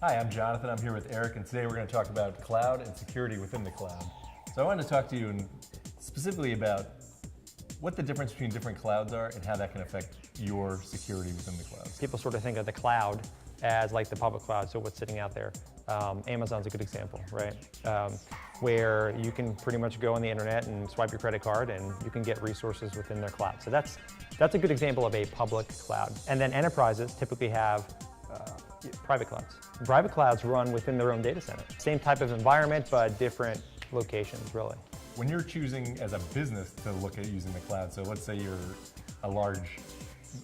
Hi, I'm Jonathan. I'm here with Eric, and today we're going to talk about cloud and security within the cloud. So I wanted to talk to you specifically about what the difference between different clouds are and how that can affect your security within the cloud. People sort of think of the cloud as like the public cloud, so what's sitting out there. Amazon's a good example, right? Where you can pretty much go on the internet and swipe your credit card and you can get resources within their cloud. So that's a good example of a public cloud. And then enterprises typically have private clouds. Private clouds run within their own data center. Same type of environment, but different locations, really. When you're choosing as a business to look at using the cloud, so let's say you're a large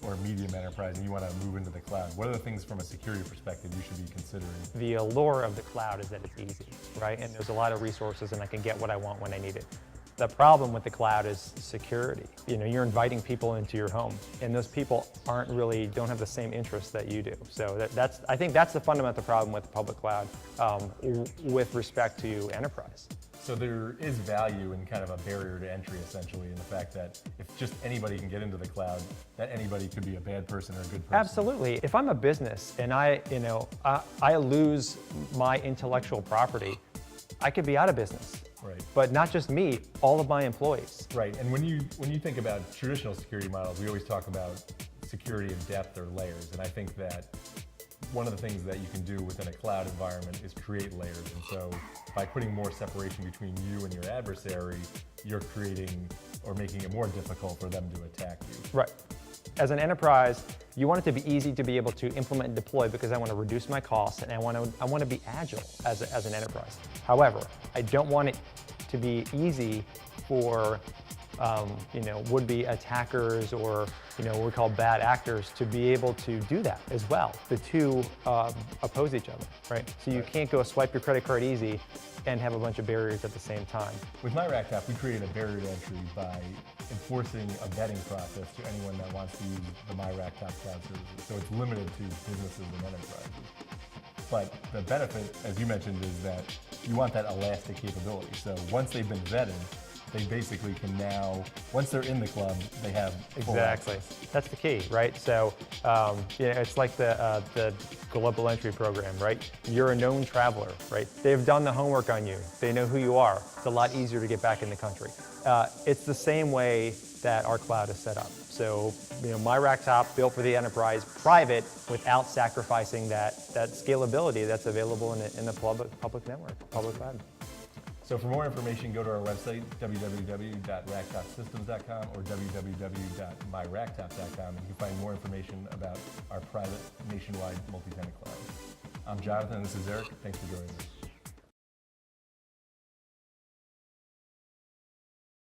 or medium enterprise and you want to move into the cloud, what are the things from a security perspective you should be considering? The allure of the cloud is that it's easy, right? And there's a lot of resources and I can get what I want when I need it. The problem with the cloud is security. You know, you're inviting people into your home and those people don't have the same interests that you do. So I think that's the fundamental problem with the public cloud with respect to enterprise. So there is value in kind of a barrier to entry, essentially, in the fact that if just anybody can get into the cloud, that anybody could be a bad person or a good person. Absolutely. If I'm a business and I lose my intellectual property, I could be out of business. Right. But not just me, all of my employees. Right. And when you think about traditional security models, we always talk about security in depth or layers. And I think that one of the things that you can do within a cloud environment is create layers. And so by putting more separation between you and your adversary, you're creating or making it more difficult for them to attack you. Right. As an enterprise, you want it to be easy to be able to implement and deploy because I want to reduce my costs and I want to be agile as an enterprise. However, I don't want it to be easy for would-be attackers or what we call bad actors to be able to do that as well. The two oppose each other, right? So you can't go swipe your credit card easy and have a bunch of barriers at the same time. With myRacktop, we created a barrier to entry by enforcing a vetting process to anyone that wants to use the myRacktop cloud services. So it's limited to businesses and enterprises. But the benefit, as you mentioned, is that you want that elastic capability. So once they've been vetted, they basically can now, once they're in the club, they have full Exactly. access. That's the key, right? So, it's like the global entry program, right? You're a known traveler, right? They've done the homework on you. They know who you are. It's a lot easier to get back in the country. It's the same way that our cloud is set up. So, myRacktop built for the enterprise, private, without sacrificing that scalability that's available in the public network, public cloud. So for more information, go to our website, www.racktopsystems.com or www.myracktop.com, and you can find more information about our private nationwide multi-tenant cloud. I'm Jonathan, this is Eric. Thanks for joining us.